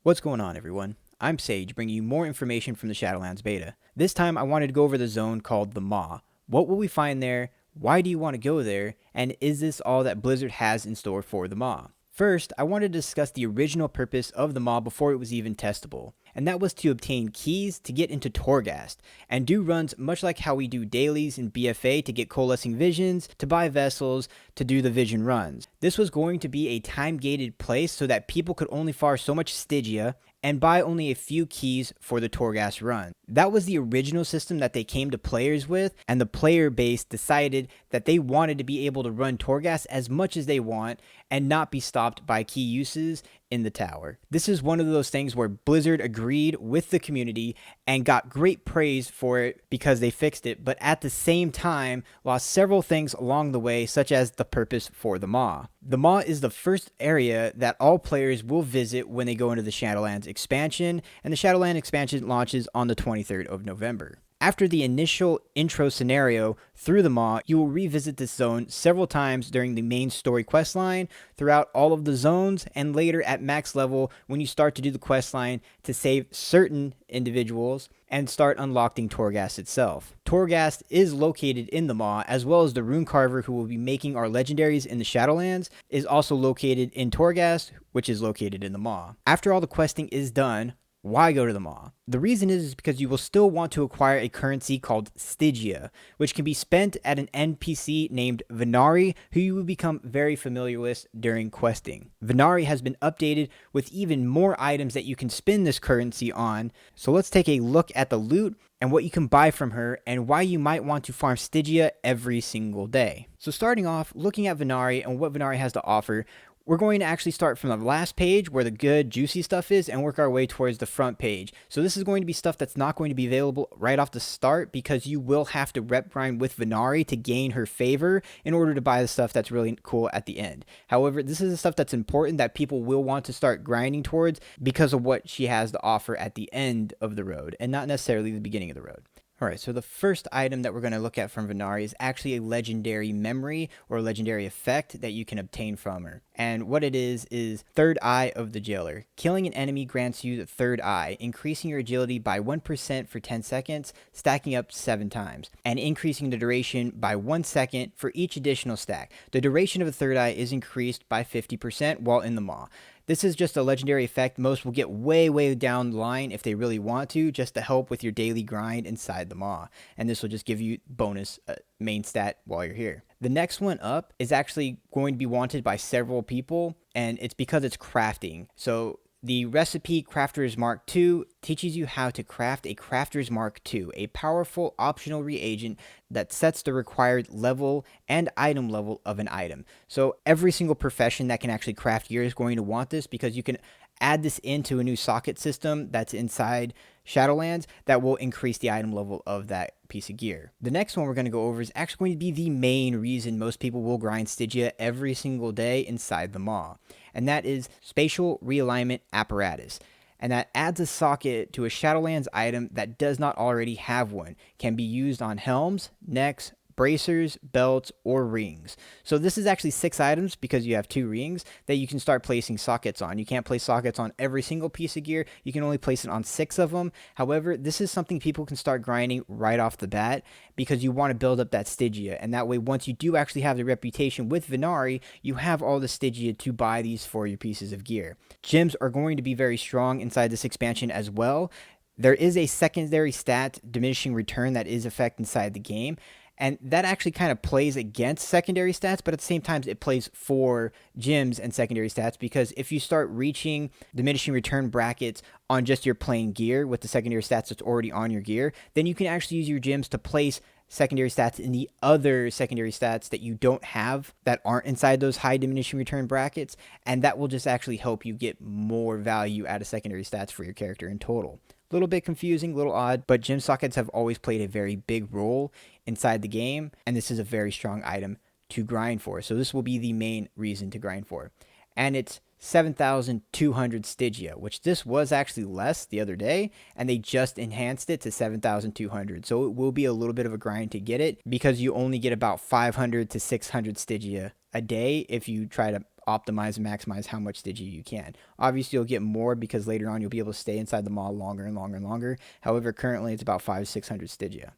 What's going on, everyone? I'm Sage, bringing you more information from the Shadowlands beta. This time I wanted to go over the zone called the Maw. What will we find there? Why do you want to go there? And is this all that Blizzard has in store for the Maw? First, I wanted to discuss the original purpose of the Maw before it was even testable, and that was to obtain keys to get into Torghast, and do runs much like how we do dailies in BFA to get coalescing visions, to buy vessels, to do the vision runs. This was going to be a time-gated place so that people could only farm so much Stygia and buy only a few keys for the Torghast run. That was the original system that they came to players with, and the player base decided that they wanted to be able to run Torghast as much as they want and not be stopped by key uses in the tower. This is one of those things where Blizzard agreed with the community and got great praise for it because they fixed it, but at the same time lost several things along the way, such as the purpose for the Maw. The Maw is the first area that all players will visit when they go into the Shadowlands expansion, and the Shadowlands expansion launches on the 23rd of November. After the initial intro scenario through the Maw, you will revisit this zone several times during the main story questline, throughout all of the zones, and later at max level when you start to do the questline to save certain individuals and start unlocking Torghast itself. Torghast is located in the Maw, as well as the Rune Carver, who will be making our legendaries in the Shadowlands, is also located in Torghast, which is located in the Maw. After all the questing is done, why go to the Maw? The reason is because you will still want to acquire a currency called Stygia, which can be spent at an NPC named Venari, who you will become very familiar with during questing. Venari has been updated with even more items that you can spend this currency on, so let's take a look at the loot and what you can buy from her and why you might want to farm Stygia every single day. So starting off, looking at Venari and what Venari has to offer, we're going to actually start from the last page where the good juicy stuff is and work our way towards the front page. So this is going to be stuff that's not going to be available right off the start because you will have to rep grind with Venari to gain her favor in order to buy the stuff that's really cool at the end. However, this is the stuff that's important that people will want to start grinding towards because of what she has to offer at the end of the road and not necessarily the beginning of the road. Alright, so the first item that we're going to look at from Venari is actually a legendary memory or a legendary effect that you can obtain from her. And what it is Third Eye of the Jailer. Killing an enemy grants you the Third Eye, increasing your agility by 1% for 10 seconds, stacking up 7 times, and increasing the duration by 1 second for each additional stack. The duration of a Third Eye is increased by 50% while in the Maw. This is just a legendary effect most will get way down the line if they really want to, just to help with your daily grind inside the Maw. And this will just give you bonus main stat while you're here. The next one up is actually going to be wanted by several people, and it's because it's crafting. So the recipe Crafter's Mark II teaches you how to craft a Crafter's Mark II, a powerful optional reagent that sets the required level and item level of an item. So every single profession that can actually craft gear is going to want this because you can add this into a new socket system that's inside Shadowlands that will increase the item level of that piece of gear. The next one we're going to go over is actually going to be the main reason most people will grind Stygia every single day inside the Maw, and that is Spatial Realignment Apparatus. And that adds a socket to a Shadowlands item that does not already have one. Can be used on helms, necks, bracers, belts, or rings. So this is actually 6 items because you have 2 rings that you can start placing sockets on. You can't place sockets on every single piece of gear. You can only place it on 6 of them. However, this is something people can start grinding right off the bat because you want to build up that Stygia. And that way, once you do actually have the reputation with Venari, you have all the Stygia to buy these for your pieces of gear. Gems are going to be very strong inside this expansion as well. There is a secondary stat, diminishing return, that is effect inside the game. And that actually kind of plays against secondary stats, but at the same time, it plays for gems and secondary stats because if you start reaching diminishing return brackets on just your plain gear with the secondary stats that's already on your gear, then you can actually use your gems to place secondary stats in the other secondary stats that you don't have that aren't inside those high diminishing return brackets, and that will just actually help you get more value out of secondary stats for your character in total. A little bit confusing, a little odd, but gem sockets have always played a very big role inside the game, and this is a very strong item to grind for. So this will be the main reason to grind for. And it's 7,200 Stygia, which this was actually less the other day, and they just enhanced it to 7,200. So it will be a little bit of a grind to get it because you only get about 500 to 600 Stygia a day if you try to optimize and maximize how much Stygia you can. Obviously, you'll get more because later on you'll be able to stay inside the mall longer and longer and longer. However, currently it's about 500 to 600 Stygia.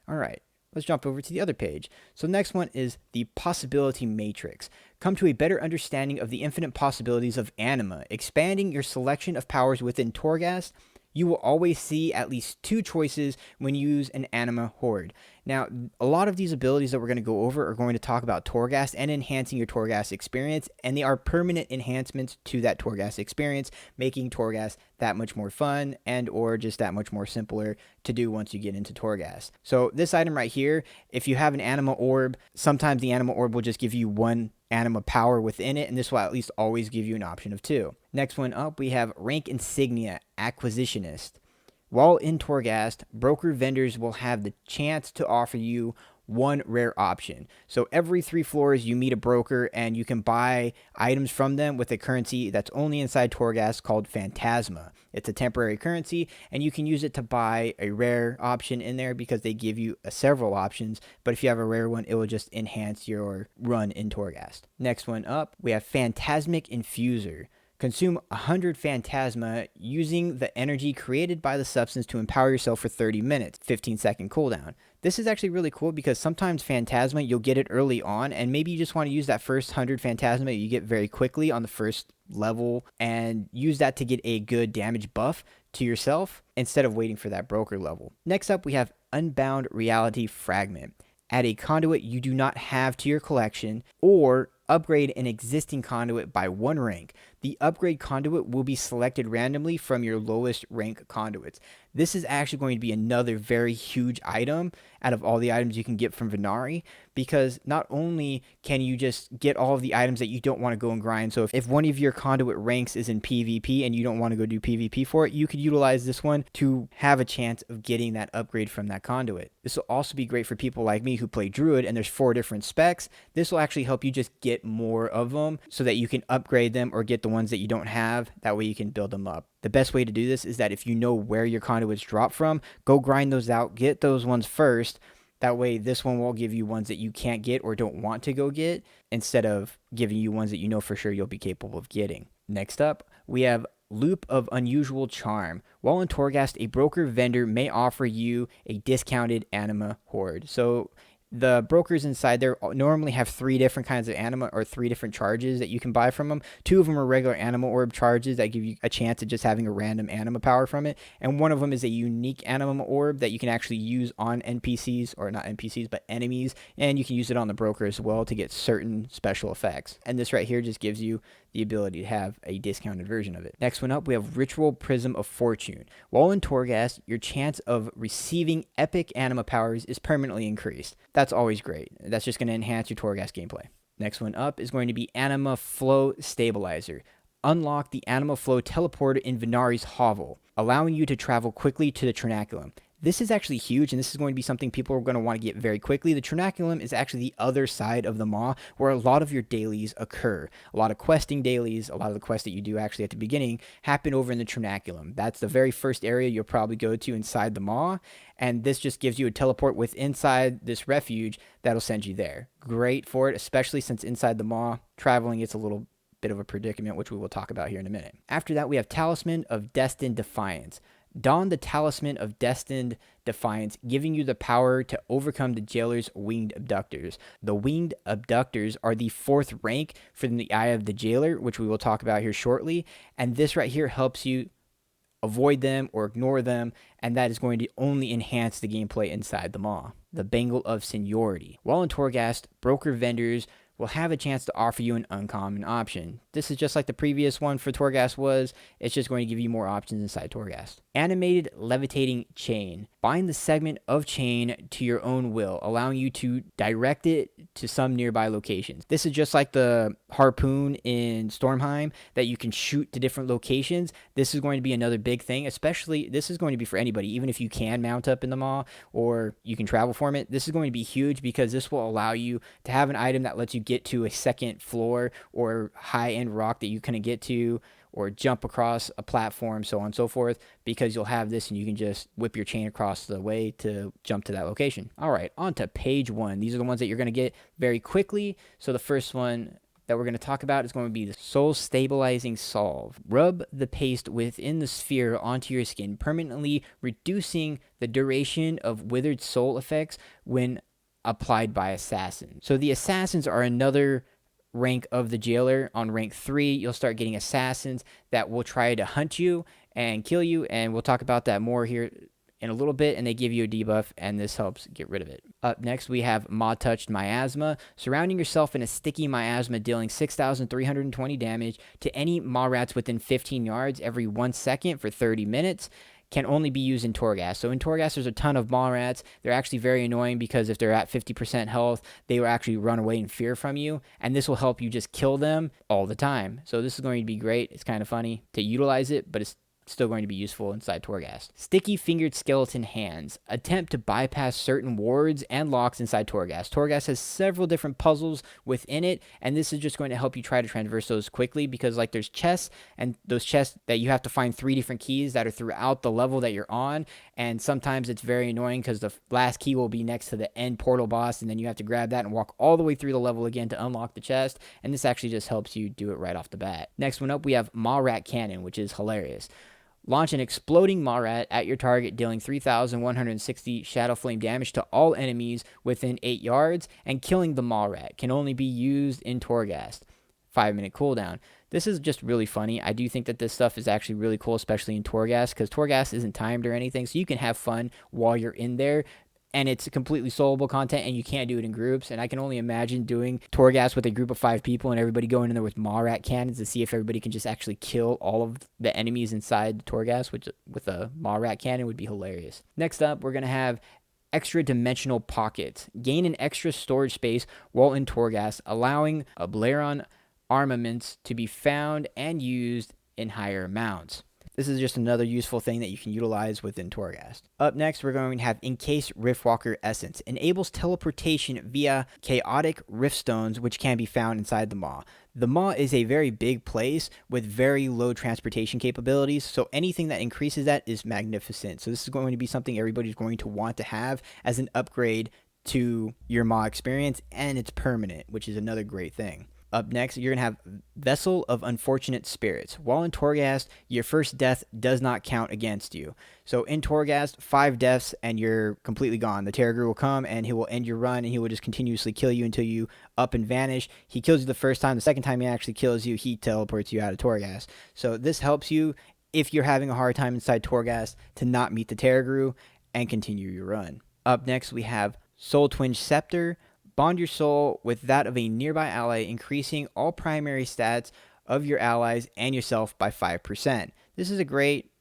All right. Let's jump over to the other page. So the next one is the possibility matrix. Come to a better understanding of the infinite possibilities of anima, expanding your selection of powers within Torghast. You will always see at least 2 choices when you use an anima horde. Now, a lot of these abilities that we're going to go over are going to talk about Torghast and enhancing your Torghast experience, and they are permanent enhancements to that Torghast experience, making Torghast that much more fun and or just that much more simpler to do once you get into Torghast. So this item right here, if you have an anima orb, sometimes the anima orb will just give you 1 anima power within it, and this will at least always give you an option of 2. Next one up, we have Rank Insignia Acquisitionist. While in Torghast, broker vendors will have the chance to offer you 1 rare option. So every 3 floors you meet a broker and you can buy items from them with a currency that's only inside Torghast called Phantasma. It's a temporary currency and you can use it to buy a rare option in there because they give you several options, but if you have a rare one, it will just enhance your run in Torghast. Next one up, we have Phantasmic Infuser. Consume 100 Phantasma using the energy created by the substance to empower yourself for 30 minutes, 15-second cooldown. This is actually really cool because sometimes Phantasma, you'll get it early on, and maybe you just want to use that first 100 Phantasma you get very quickly on the first level and use that to get a good damage buff to yourself instead of waiting for that broker level. Next up, we have Unbound Reality Fragment. Add a conduit you do not have to your collection, or upgrade an existing conduit by 1 rank. The upgrade conduit will be selected randomly from your lowest rank conduits. This is actually going to be another very huge item out of all the items you can get from Venari, because not only can you just get all of the items that you don't want to go and grind, so if one of your conduit ranks is in PvP and you don't want to go do PvP for it, you could utilize this one to have a chance of getting that upgrade from that conduit. This will also be great for people like me who play Druid and there's 4 different specs. This will actually help you just get more of them so that you can upgrade them or get the ones that you don't have. That way you can build them up. The best way to do this is that if you know where your conduits drop from, go grind those out, get those ones first. That way this one will give you ones that you can't get or don't want to go get, instead of giving you ones that you know for sure you'll be capable of getting. Next up, we have Loop of Unusual Charm. While in Torghast, a broker vendor may offer you a discounted anima horde. So the brokers inside there normally have 3 different kinds of anima, or 3 different charges that you can buy from them. 2 of them are regular anima orb charges that give you a chance of just having a random anima power from it, and one of them is a unique anima orb that you can actually use on NPCs, or not NPCs but enemies, and you can use it on the broker as well to get certain special effects. And this right here just gives you the ability to have a discounted version of it. Next one up, we have Ritual Prism of Fortune. While in Torghast, your chance of receiving epic anima powers is permanently increased. That's always great. That's just going to enhance your Torghast gameplay. Next one up is going to be Anima Flow Stabilizer. Unlock the Anima Flow teleporter in Venari's hovel, allowing you to travel quickly to the Trinaculum. This is actually huge, and this is going to be something people are going to want to get very quickly. The Trinaculum is actually the other side of the Maw, where a lot of your dailies occur. A lot of questing dailies, a lot of the quests that you do actually at the beginning, happen over in the Trinaculum. That's the very first area you'll probably go to inside the Maw, and this just gives you a teleport with inside this refuge that'll send you there. Great for it, especially since inside the Maw, traveling it's a little bit of a predicament, which we will talk about here in a minute. After that, we have Talisman of Destined Defiance. Don the Talisman of Destined Defiance, giving you the power to overcome the jailer's winged abductors. The winged abductors are the 4th rank from the Eye of the Jailer, which we will talk about here shortly, and this right here helps you avoid them or ignore them, and that is going to only enhance the gameplay inside the Maw. The Bangle of Seniority. While in Torghast, broker vendors will have a chance to offer you an uncommon option. This is just like the previous one for Torghast was. It's just going to give you more options inside Torghast. Animated Levitating Chain. Bind the segment of chain to your own will, allowing you to direct it to some nearby locations. This is just like the harpoon in Stormheim that you can shoot to different locations. This is going to be another big thing, especially this is going to be for anybody, even if you can mount up in the Maw or you can travel from it. This is going to be huge because this will allow you to have an item that lets you get to a second floor or high-end rock that you couldn't get to, or jump across a platform, so on and so forth, because you'll have this and you can just whip your chain across the way to jump to that location. All right, on to page 1. These are the ones that you're going to get very quickly. So the first one that we're going to talk about is going to be the Soul Stabilizing Salve. Rub the paste within the sphere onto your skin, permanently reducing the duration of withered soul effects when applied by assassins. So the assassins are another rank of the jailer. On rank 3, you'll start getting assassins that will try to hunt you and kill you, and we'll talk about that more here in a little bit, and they give you a debuff, and this helps get rid of it. Up next, we have Maw-Touched Miasma. Surrounding yourself in a sticky miasma, dealing 6,320 damage to any maw rats within 15 yards every 1 second for 30 minutes. Can only be used in Torghast. So in Torghast, there's a ton of maw rats. They're actually very annoying because if they're at 50% health, they will actually run away in fear from you, and this will help you just kill them all the time. So this is going to be great. It's kind of funny to utilize it, but it's still going to be useful inside Torghast. Sticky Fingered Skeleton Hands. Attempt to bypass certain wards and locks inside Torghast. Torghast has several different puzzles within it, and this is just going to help you try to traverse those quickly, because like there's chests, and those chests that you have to find 3 different keys that are throughout the level that you're on, and sometimes it's very annoying because the last key will be next to the end portal boss, and then you have to grab that and walk all the way through the level again to unlock the chest, and this actually just helps you do it right off the bat. Next one up, we have Maw Rat Cannon, which is hilarious. Launch an exploding maw rat at your target, dealing 3,160 Shadow Flame damage to all enemies within 8 yards, and killing the maw rat. Can only be used in Torghast. 5-minute cooldown. This is just really funny. I do think that this stuff is actually really cool, especially in Torghast, because Torghast isn't timed or anything, so you can have fun while you're in there. And it's completely soloable content, and you can't do it in groups. And I can only imagine doing Torghast with a group of 5 people and everybody going in there with maw rat cannons to see if everybody can just actually kill all of the enemies inside Torghast, which with a maw rat cannon would be hilarious. Next up, we're going to have Extra Dimensional Pockets. Gain an extra storage space while in Torghast, allowing Ablaron armaments to be found and used in higher amounts. This is just another useful thing that you can utilize within Torghast. Up next, we're going to have Encased Riftwalker Essence. Enables teleportation via chaotic rift stones, which can be found inside the Maw. The Maw is a very big place with very low transportation capabilities, so anything that increases that is magnificent. So this is going to be something everybody's going to want to have as an upgrade to your Maw experience, and it's permanent, which is another great thing. Up next, you're going to have Vessel of Unfortunate Spirits. While in Torghast, your first death does not count against you. So in Torghast, 5 deaths and you're completely gone. The Terragru will come and he will end your run, and he will just continuously kill you until you up and vanish. He kills you the first time. The second time he actually kills you, he teleports you out of Torghast. So this helps you if you're having a hard time inside Torghast to not meet the Terragru and continue your run. Up next, we have Soul Twinge Scepter. Bond your soul with that of a nearby ally, increasing all primary stats of your allies and yourself by 5%. This is a great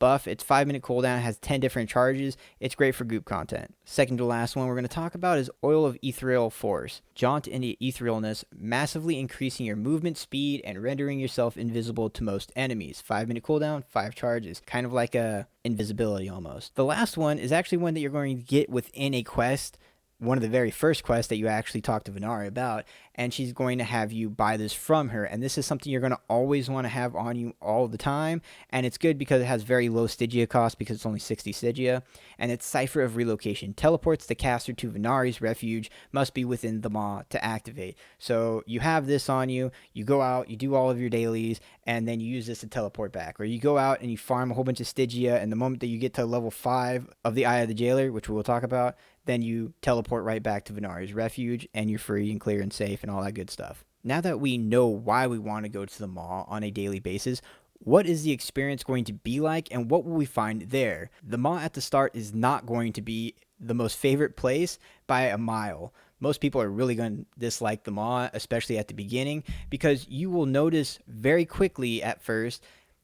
buff. It's 5-minute cooldown. It has 10 different charges. It's great for group content. Second to last one we're going to talk about is Oil of Ethereal Force. Jaunt into etherealness, massively increasing your movement speed and rendering yourself invisible to most enemies. 5-minute cooldown, 5 charges. Kind of like a invisibility almost. The last one is actually one that you're going to get within a quest, one of the very first quests that you actually talk to Venari about, and she's going to have you buy this from her, and this is something you're going to always want to have on you all the time, and it's good because it has very low Stygia cost because it's only 60 Stygia, and it's Cipher of Relocation. Teleports the caster to Venari's refuge, must be within the Maw to activate. So you have this on you, you go out, you do all of your dailies, and then you use this to teleport back, or you go out and you farm a whole bunch of Stygia, and the moment that you get to level 5 of the Eye of the Jailer, which we will talk about, then you teleport right back to Venari's refuge, and you're free and clear and safe and all that good stuff. Now that we know why we want to go to the Maw on a daily basis, what is the experience going to be like, and what will we find there? The Maw at the start is not going to be the most favorite place by a mile. Most people are really going to dislike the Maw, especially at the beginning, because you will notice very quickly at first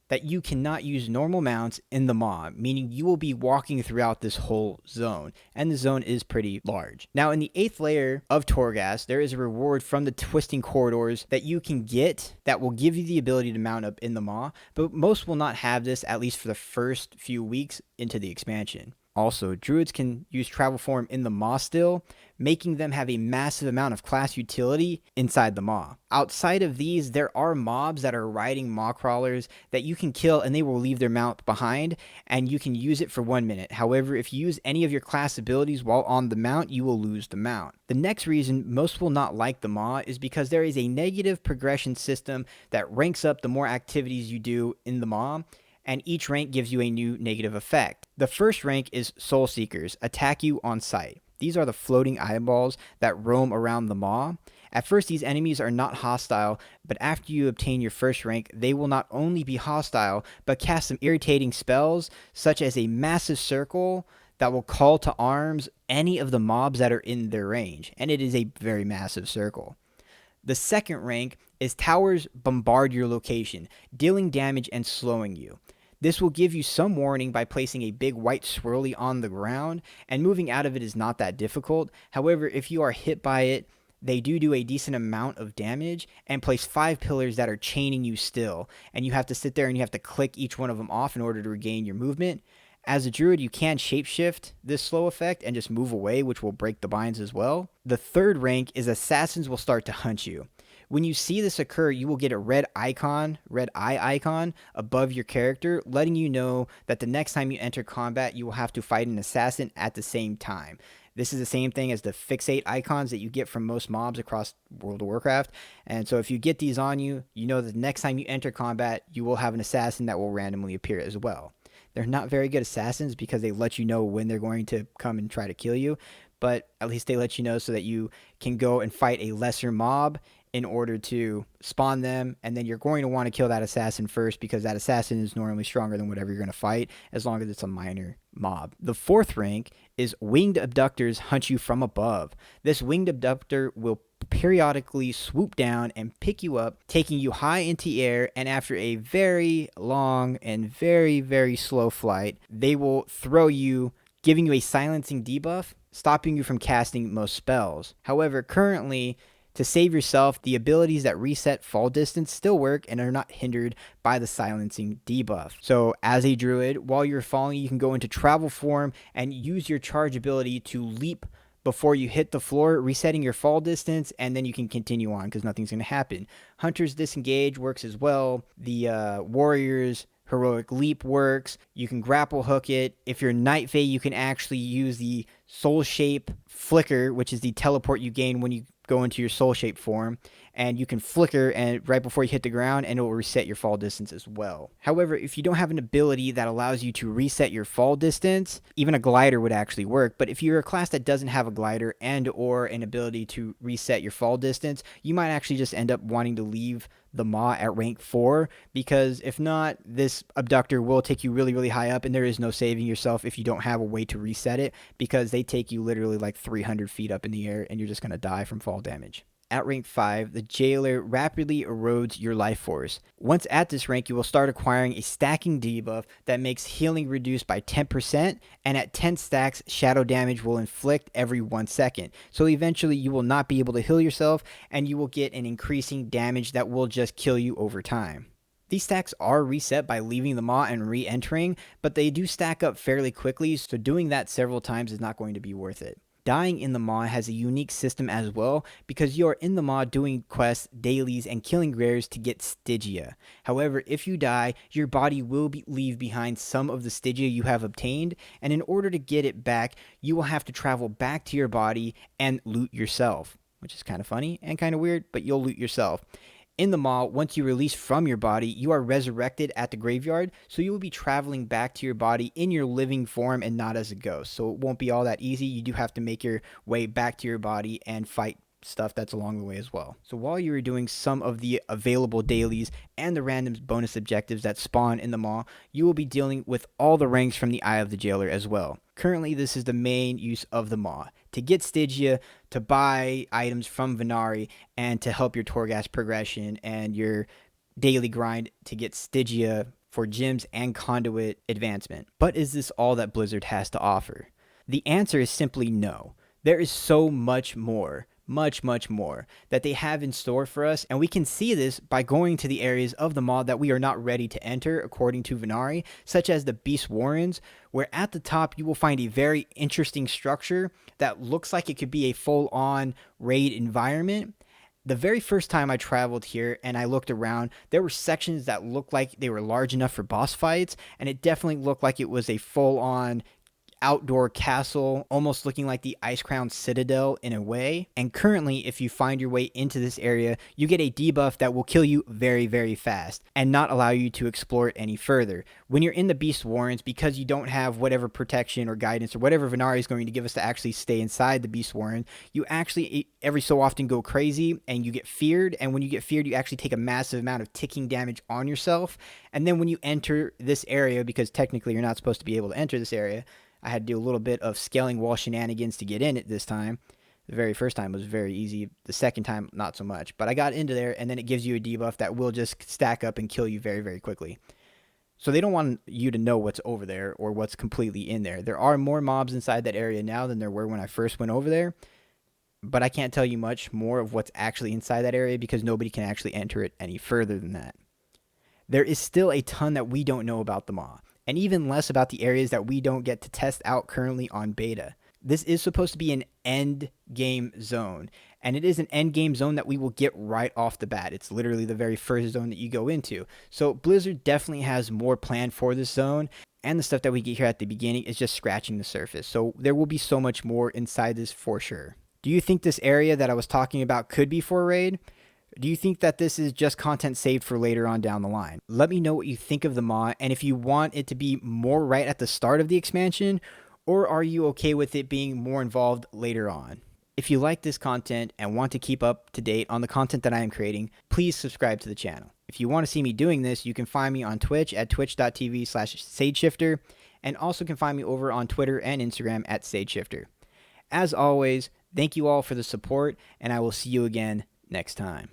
that you cannot use normal mounts in the Maw, meaning you will be walking throughout this whole zone, and the zone is pretty large. Now, in the 8th layer of Torghast, there is a reward from the Twisting Corridors that you can get that will give you the ability to mount up in the Maw, but most will not have this, at least for the first few weeks into the expansion. Also, druids can use travel form in the Maw still, making them have a massive amount of class utility inside the Maw. Outside of these, there are mobs that are riding Maw crawlers that you can kill and they will leave their mount behind, and you can use it for 1 minute. However, if you use any of your class abilities while on the mount, you will lose the mount. The next reason most will not like the Maw is because there is a negative progression system that ranks up the more activities you do in the Maw, and each rank gives you a new negative effect. The first rank is Soul Seekers, attack you on sight. These are the floating eyeballs that roam around the Maw. At first, these enemies are not hostile, but after you obtain your first rank, they will not only be hostile, but cast some irritating spells, such as a massive circle that will call to arms any of the mobs that are in their range, and it is a very massive circle. The second rank is Towers bombard your location, dealing damage and slowing you. This will give you some warning by placing a big white swirly on the ground, and moving out of it is not that difficult. However, if you are hit by it, they do a decent amount of damage and place 5 pillars that are chaining you still, and you have to sit there and you have to click each one of them off in order to regain your movement. As a druid, you can shapeshift this slow effect and just move away, which will break the binds as well. The third rank is Assassins will start to hunt you. When you see this occur, you will get a red eye icon above your character, letting you know that the next time you enter combat, you will have to fight an assassin at the same time. This is the same thing as the fixate icons that you get from most mobs across World of Warcraft. And so if you get these on you, you know that the next time you enter combat, you will have an assassin that will randomly appear as well. They're not very good assassins because they let you know when they're going to come and try to kill you, but at least they let you know so that you can go and fight a lesser mob in order to spawn them, and then you're going to want to kill that assassin first because that assassin is normally stronger than whatever you're going to fight, as long as it's a minor mob. The fourth rank is Winged Abductors hunt you from above. This Winged Abductor will periodically swoop down and pick you up, taking you high into the air, and after a very long and very, very slow flight, they will throw you, giving you a silencing debuff, stopping you from casting most spells. However, currently, to save yourself, the abilities that reset fall distance still work and are not hindered by the silencing debuff. So as a druid, while you're falling, you can go into travel form and use your charge ability to leap before you hit the floor, resetting your fall distance, and then you can continue on because nothing's going to happen. Hunter's Disengage works as well. The Warrior's Heroic Leap works. You can grapple hook it. If you're Night Fae, you can actually use the Soul Shape Flicker, which is the teleport you gain when you go into your soul shape form, and you can flicker and right before you hit the ground, and it will reset your fall distance as well. However, if you don't have an ability that allows you to reset your fall distance, even a glider would actually work. But if you're a class that doesn't have a glider and or an ability to reset your fall distance, you might actually just end up wanting to leave the Maw at rank 4, because if not, this abductor will take you really, really high up, and there is no saving yourself if you don't have a way to reset it, because they take you literally like 300 feet up in the air and you're just going to die from fall damage. At rank 5, the Jailer rapidly erodes your life force. Once at this rank, you will start acquiring a stacking debuff that makes healing reduced by 10%, and at 10 stacks, shadow damage will inflict every 1 second. So eventually, you will not be able to heal yourself, and you will get an increasing damage that will just kill you over time. These stacks are reset by leaving the Maw and re-entering, but they do stack up fairly quickly, so doing that several times is not going to be worth it. Dying in the Maw has a unique system as well, because you are in the Maw doing quests, dailies, and killing rares to get Stygia. However, if you die, your body will leave behind some of the Stygia you have obtained, and in order to get it back, you will have to travel back to your body and loot yourself, which is kind of funny and kind of weird, but you'll loot yourself. In the Maw, once you release from your body, you are resurrected at the graveyard, so you will be traveling back to your body in your living form and not as a ghost. So it won't be all that easy. You do have to make your way back to your body and fight stuff that's along the way as well. So while you are doing some of the available dailies and the random bonus objectives that spawn in the Maw, you will be dealing with all the ranks from the Eye of the Jailer as well. Currently, this is the main use of the Maw: to get Stygia, to buy items from Venari, and to help your Torghast progression and your daily grind to get Stygia for gems and conduit advancement. But is this all that Blizzard has to offer? The answer is simply no. There is so much more. much, much more that they have in store for us. And we can see this by going to the areas of the Maw that we are not ready to enter according to Venari, such as the Beast Warrens, where at the top you will find a very interesting structure that looks like it could be a full-on raid environment. The very first time I traveled here and I looked around, there were sections that looked like they were large enough for boss fights, and it definitely looked like it was a full-on outdoor castle, almost looking like the Ice Crown Citadel in a way. And currently, if you find your way into this area, you get a debuff that will kill you very, very fast and not allow you to explore it any further. When you're in the Beast Warrens, because you don't have whatever protection or guidance or whatever Venari is going to give us to actually stay inside the Beast Warren, you actually every so often go crazy and you get feared. And when you get feared, you actually take a massive amount of ticking damage on yourself. And then when you enter this area, because technically you're not supposed to be able to enter this area, I had to do a little bit of scaling wall shenanigans to get in it this time. The very first time was very easy. The second time, not so much. But I got into there, and then it gives you a debuff that will just stack up and kill you very, very quickly. So they don't want you to know what's over there or what's completely in there. There are more mobs inside that area now than there were when I first went over there. But I can't tell you much more of what's actually inside that area because nobody can actually enter it any further than that. There is still a ton that we don't know about the Maw, and even less about the areas that we don't get to test out currently on beta. This is supposed to be an end game zone, and it is an end game zone that we will get right off the bat. It's literally the very first zone that you go into. So Blizzard definitely has more planned for this zone, and the stuff that we get here at the beginning is just scratching the surface. So there will be so much more inside this for sure. Do you think this area that I was talking about could be for a raid? Do you think that this is just content saved for later on down the line? Let me know what you think of the Maw, and if you want it to be more right at the start of the expansion, or are you okay with it being more involved later on? If you like this content and want to keep up to date on the content that I am creating, please subscribe to the channel. If you want to see me doing this, you can find me on Twitch at twitch.tv/SageShifter, and also can find me over on Twitter and Instagram at SageShifter. As always, thank you all for the support, and I will see you again next time.